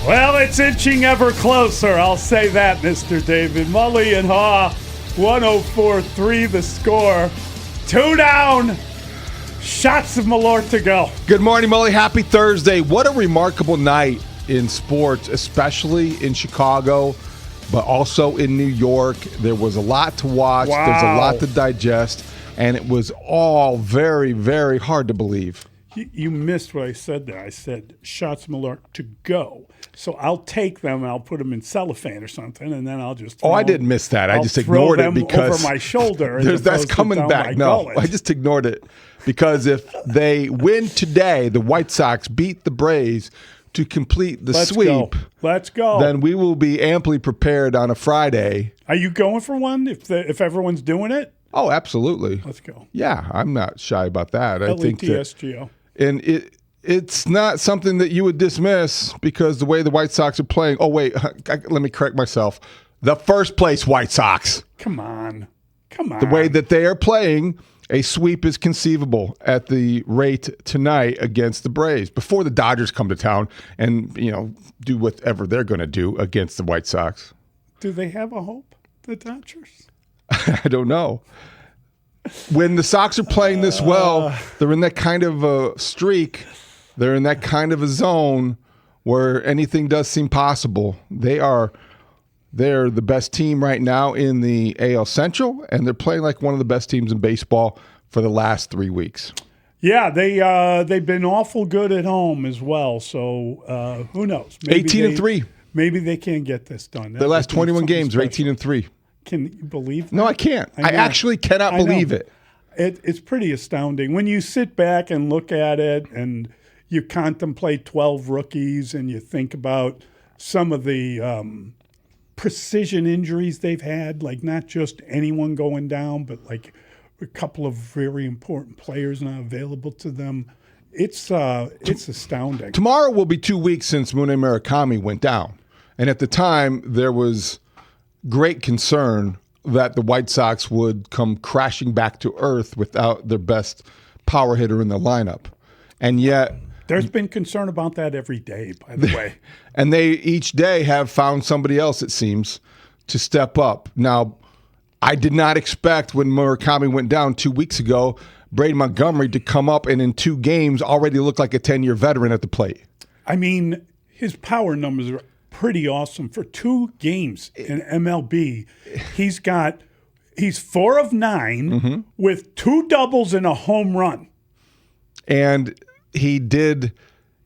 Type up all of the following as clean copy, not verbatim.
Well, it's inching ever closer. I'll say that, Mr. David. Mully and Haugh, 104-3 the score. 2 down. Shots of Malort to go. Good morning, Mully. Happy Thursday. What a remarkable night in sports, especially in Chicago, but also in New York. There was a lot to watch. Wow. There's a lot to digest, and it was all very, very hard to believe. You missed what I said there. I said shots of Malort to go. So I'll take them, I'll put them in cellophane or something, and then I'll just I didn't miss that. I I'll just ignored it because over my shoulder. that's coming back. No, I just ignored it because if they win today, the White Sox beat the Braves to complete the sweep. Let's go. Then we will be amply prepared on a Friday. Are you going for one if everyone's doing it? Oh, absolutely. Let's go. Yeah, I'm not shy about that. I think that, LETSGO. and it's not something that you would dismiss because the way the White Sox are playing. Oh, wait, let me correct myself. The first place White Sox. Come on. The way that they are playing, a sweep is conceivable at the rate tonight against the Braves before the Dodgers come to town and, do whatever they're going to do against the White Sox. Do they have a hope, the Dodgers? I don't know. When the Sox are playing this well, they're in that kind of a streak. They're in that kind of a zone where anything does seem possible. They're the best team right now in the AL Central, and they're playing like one of the best teams in baseball for the last 3 weeks. Yeah, they've been awful good at home as well. So who knows? 18-3. Maybe they can get this done. Their last 21 games are 18-3. Can you believe that? No, I can't. I actually cannot believe it. It's pretty astounding. When you sit back and look at it and you contemplate 12 rookies and you think about some of the precision injuries they've had, like not just anyone going down, but like a couple of very important players not available to them. It's astounding. Tomorrow will be 2 weeks since Mully Murakami went down. And at the time, there was great concern that the White Sox would come crashing back to earth without their best power hitter in the lineup. And yet, there's been concern about that every day, by the way. And they each day have found somebody else, it seems, to step up. Now, I did not expect when Murakami went down 2 weeks ago, Brady Montgomery to come up and in 2 games already look like a 10-year veteran at the plate. I mean, his power numbers are pretty awesome. For 2 games in MLB, he's 4 of 9 with 2 doubles and a home run. And he did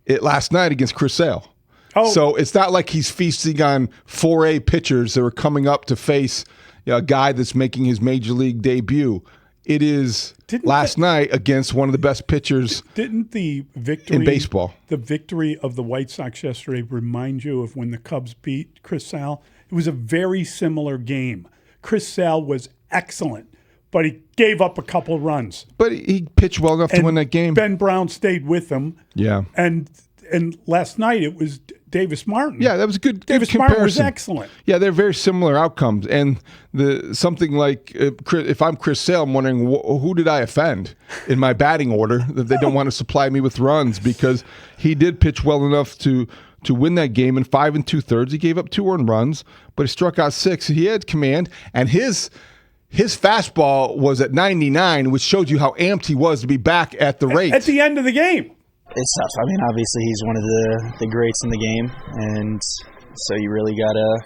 it last night against Chris Sale. Oh. So it's not like he's feasting on 4A pitchers that are coming up to face a guy that's making his major league debut. It is last night against one of the best pitchers in baseball. The victory of the White Sox yesterday remind you of when the Cubs beat Chris Sale? It was a very similar game. Chris Sale was excellent, but he gave up a couple runs. But he pitched well enough to win that game. Ben Brown stayed with him. Yeah. And last night it was Davis Martin. Yeah, that was a good Davis comparison. Martin was excellent. Yeah, they're very similar outcomes. And something like if I'm Chris Sale, I'm wondering who did I offend in my batting order that they don't want to supply me with runs, because he did pitch well enough to win that game in 5 2/3. He gave up 2 earned runs, but he struck out 6. He had command, and his fastball was at 99, which showed you how amped he was to be back at the rate. At the end of the game. It's tough. I mean, obviously he's one of the greats in the game, and so you really got to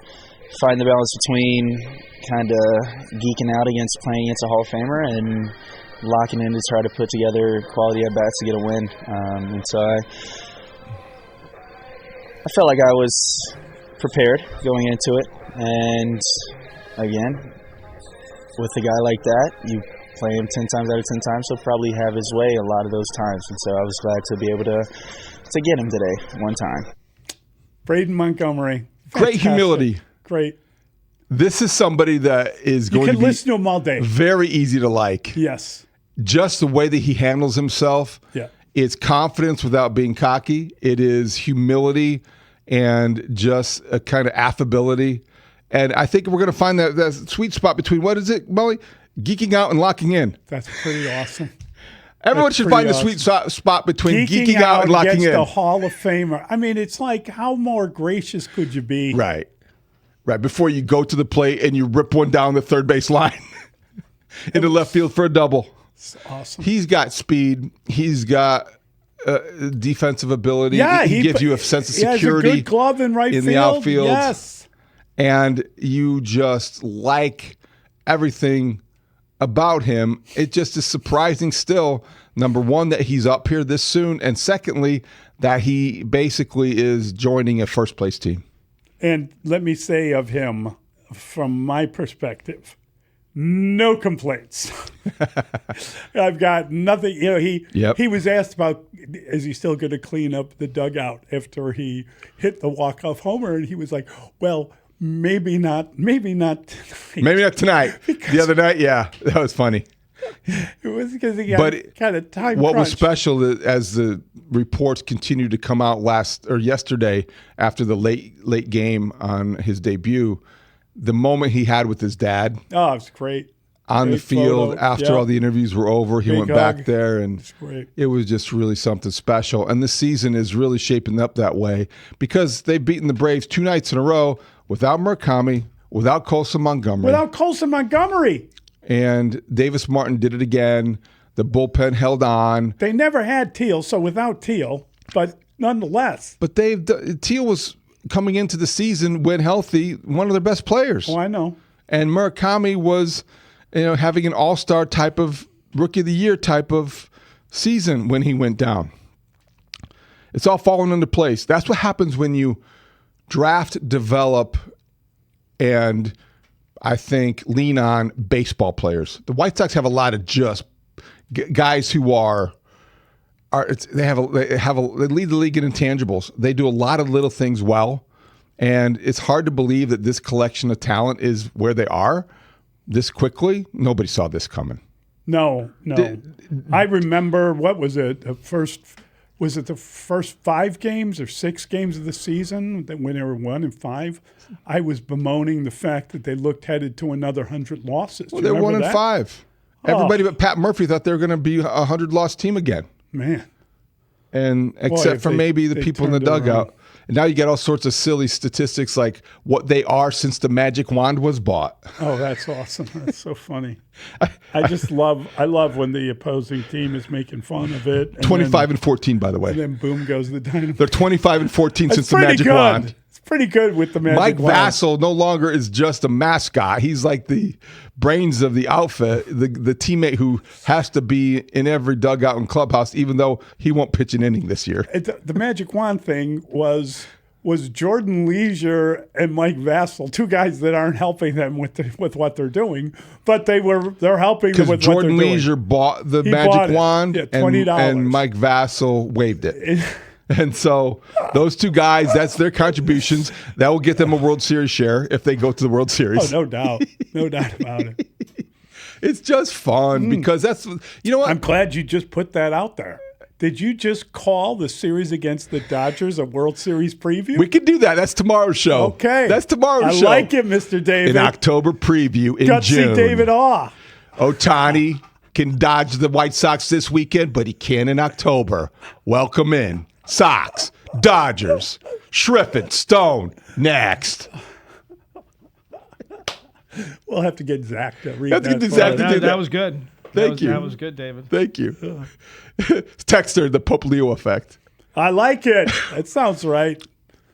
find the balance between kind of geeking out against playing against a Hall of Famer and locking in to try to put together quality at-bats to get a win. And so I felt like I was prepared going into it, and again, with a guy like that, you play him 10 times out of 10 times, he'll probably have his way a lot of those times. And so I was glad to be able to get him today one time. Braden Montgomery. Great humility. Great. This is somebody that is going to be listen to him all day. Very easy to like. Yes. Just the way that he handles himself. Yeah. It's confidence without being cocky. It is humility and just a kind of affability. And I think we're going to find that sweet spot between, what is it, Mully? Geeking out and locking in. That's pretty awesome. Everyone That's should pretty find awesome. the sweet spot between geeking out and locking against in. the Hall of Famer. I mean, it's like, how more gracious could you be? Right. Before you go to the plate and you rip one down the third base line into left field for a double. It's awesome. He's got speed. He's got defensive ability. Yeah, he gives you a sense of he security has a good glove in right in field. the outfield. Yes. And you just like everything about him. It just is surprising still, number one, that he's up here this soon, and secondly, that he basically is joining a first-place team. And let me say of him, from my perspective, no complaints. I've got nothing. You know, he was asked about, is he still going to clean up the dugout after he hit the walk-off homer? And he was like, well, maybe not tonight. Maybe not tonight. The other night, yeah, that was funny. It was because he got kind of time What crunch. was special as the reports continued to come out yesterday after the late game on his debut, the moment he had with his dad Oh, it was great. on the Great field photo. after Yeah. all the interviews were over, he Big went hug. back there and Great. it was just really something special. And this season is really shaping up that way because they've beaten the Braves 2 nights in a row without Murakami, without Colson Montgomery. Without Colson Montgomery. And Davis Martin did it again. The bullpen held on. They never had Teal, so without Teal, but nonetheless. But Teal was coming into the season when healthy, one of their best players. Oh, I know. And Murakami was, having an all-star type of rookie of the year type of season when he went down. It's all falling into place. That's what happens when you draft, develop, and I think lean on baseball players. The White Sox have a lot of just guys who they lead the league in intangibles. They do a lot of little things well, and it's hard to believe that this collection of talent is where they are this quickly. Nobody saw this coming. No. I remember, what was it? Was it the first 5 games or 6 games of the season when they were 1-5? I was bemoaning the fact that they looked headed to another 100 losses. Well, they're 1-5. Everybody but Pat Murphy thought they were going to be a 100-loss team again. Man. And except for maybe the people in the dugout. And now you get all sorts of silly statistics like what they are since the magic wand was bought. Oh, that's awesome. That's so funny. I love when the opposing team is making fun of it. And 25-14, by the way. And then boom goes the dynamite. They're 25-14 since the magic good. wand. It's pretty good with the magic Mike wand. Vassell no longer is just a mascot. He's like the brains of the outfit, the teammate who has to be in every dugout and clubhouse, even though he won't pitch an inning this year. The magic wand thing was Jordan Leisure and Mike Vassell, 2 guys that aren't helping them with what they're doing, but they're helping them with Jordan what they're Leisure doing. bought the He magic bought it. wand, Yeah, $20. and Mike Vassell waived it. And so those 2 guys, that's their contributions. That will get them a World Series share if they go to the World Series. Oh, no doubt. No doubt about it. It's just fun because that's, you know what? I'm glad you just put that out there. Did you just call the series against the Dodgers a World Series preview? We can do that. That's tomorrow's show. Okay. That's tomorrow's show. I like it, Mr. David. An October preview in Got to June. see David Haugh. Ohtani can dodge the White Sox this weekend, but he can in October. Welcome in. Sox, Dodgers, Shriffen, Stone, next. We'll have to get Zach to read Have to that. get for Zach us. to do that. That was good. Thank you. That was good, David. Thank you. Texter, the Pope Leo effect. I like it. That sounds right.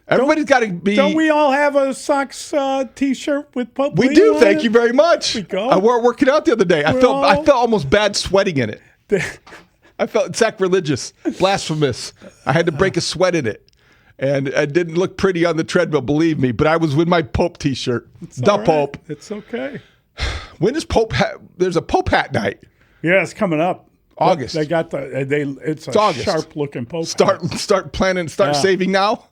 Everybody's got to be. Don't we all have a Sox T-shirt with Pope We Leo do. on Thank it? you very much. We go. I wore it working out the other day. I felt almost bad sweating in it. I felt sacrilegious, blasphemous. I had to break a sweat in it. And it didn't look pretty on the treadmill, believe me, but I was with my Pope T-shirt. The all right. Pope. It's okay. When is Pope there's a Pope hat night. Yeah, it's coming up. August. They got it's a August. sharp-looking Pope. Start planning, saving now.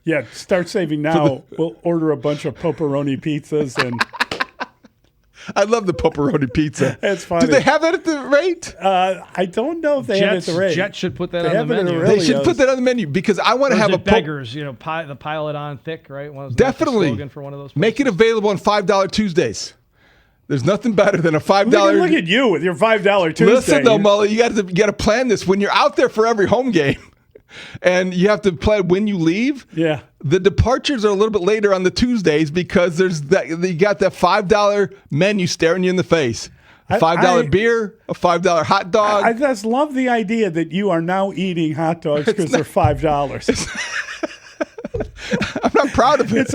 Yeah, start saving now. We'll order a bunch of pepperoni pizzas and I love the pepperoni pizza. It's funny. Do they have that at the rate? I don't know if they have it at the rate. Jets should put that They on have the it at menu. a They really should put that on the menu because I want to have a Pope. beggars, the pile it on thick, right? Wasn't that the Definitely slogan for one of those make it places? available on $5 Tuesdays. There's nothing better than a $5. Look at you with your $5 Tuesday. Listen, though, Mully, you got to plan this when you're out there for every home game, and you have to plan when you leave. Yeah, the departures are a little bit later on the Tuesdays because there's you got that $5 menu staring you in the face. A $5 beer, a $5 hot dog. I just love the idea that you are now eating hot dogs because they're $5. I'm not proud of it.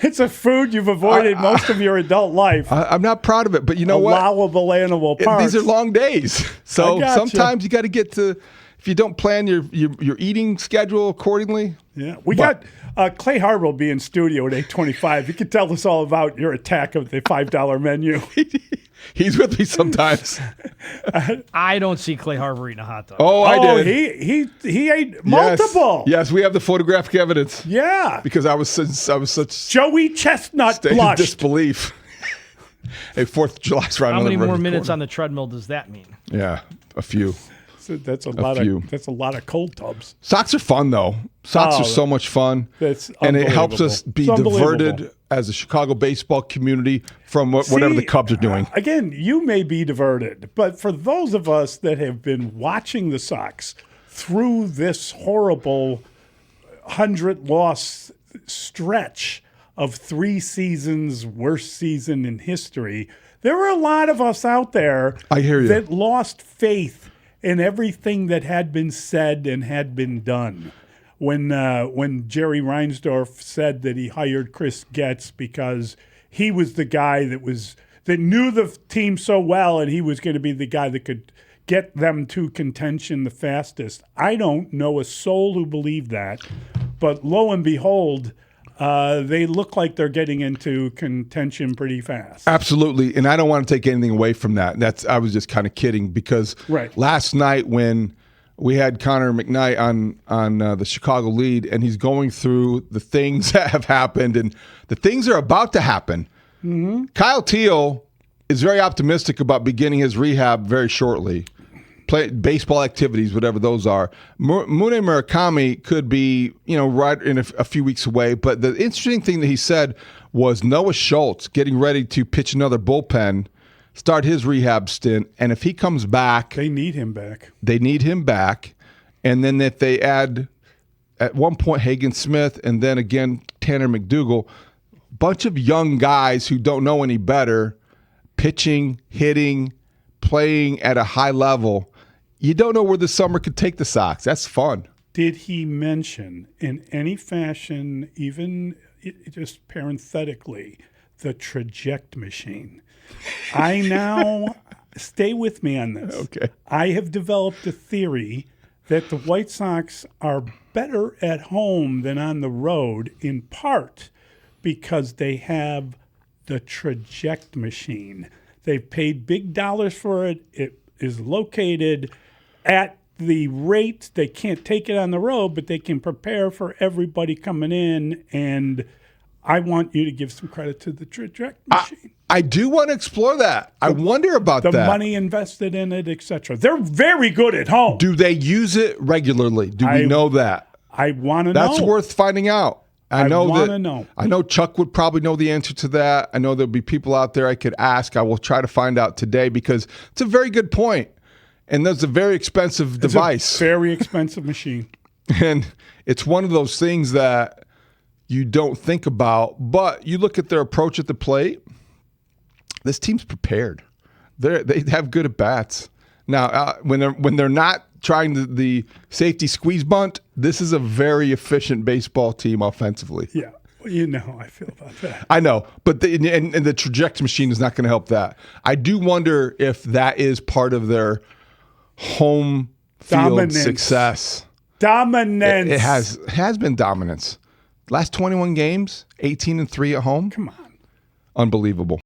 It's a food you've avoided most of your adult life. I'm not proud of it, but you know what? Allowable animal parts. These are long days, so sometimes you got to get to. If you don't plan your eating schedule accordingly. Yeah, we got Clay Harbor will be in studio at 8:25. You can tell us all about your attack of the $5 menu. He's with me sometimes. I don't see Clay Harbor eating a hot dog. Oh, I did. He ate multiple. Yes, we have the photographic evidence. Yeah, because I was such Joey Chestnut state blushed. of disbelief. Hey, 4th of July's right. How many more minutes on the treadmill does that mean? Yeah, a few. That's a lot of cold tubs. Socks are fun though. Socks are so much fun. And it helps us be diverted as a Chicago baseball community from whatever the Cubs are doing. Again, you may be diverted, but for those of us that have been watching the Sox through this horrible 100-loss stretch of 3 seasons, worst season in history, there were a lot of us out there that lost faith in everything that had been said and had been done. When Jerry Reinsdorf said that he hired Chris Getz because he was the guy that knew the team so well and he was going to be the guy that could get them to contention the fastest. I don't know a soul who believed that, but lo and behold, they look like they're getting into contention pretty fast. Absolutely, and I don't want to take anything away from that. I was just kind of kidding because last night when we had Connor McKnight on the Chicago lead, and he's going through the things that have happened and the things that are about to happen. Mm-hmm. Kyle Teal is very optimistic about beginning his rehab very shortly. Play baseball activities, whatever those are. Mune Murakami could be, right in a few weeks away. But the interesting thing that he said was Noah Schultz getting ready to pitch another bullpen, start his rehab stint, and if he comes back, they need him back. And then if they add at one point Hagen Smith and then again Tanner McDougal, bunch of young guys who don't know any better, pitching, hitting, playing at a high level. You don't know where the summer could take the Sox. That's fun. Did he mention in any fashion, even just parenthetically, the traject machine? I now, stay with me on this. Okay. I have developed a theory that the White Sox are better at home than on the road, in part because they have the traject machine. They've paid big dollars for it. It is located at the rate they can't take it on the road, but they can prepare for everybody coming in. And I want you to give some credit to the traject machine. I do want to explore that. I wonder about the money invested in it, etc. They're very good at home. Do they use it regularly? Do we know that? I want to know. That's worth finding out. I want to know. I know Chuck would probably know the answer to that. I know there'll be people out there I could ask. I will try to find out today because it's a very good point. And that's a very expensive device. It's a very expensive machine. And it's one of those things that you don't think about, but you look at their approach at the plate. This team's prepared. They have good at bats. Now, when they're not trying the safety squeeze bunt, this is a very efficient baseball team offensively. Yeah, well, I feel about that. I know, but the trajectory machine is not going to help that. I do wonder if that is part of their home field success. Dominance. It has been dominance. Last 21 games, 18-3 at home. Come on. Unbelievable.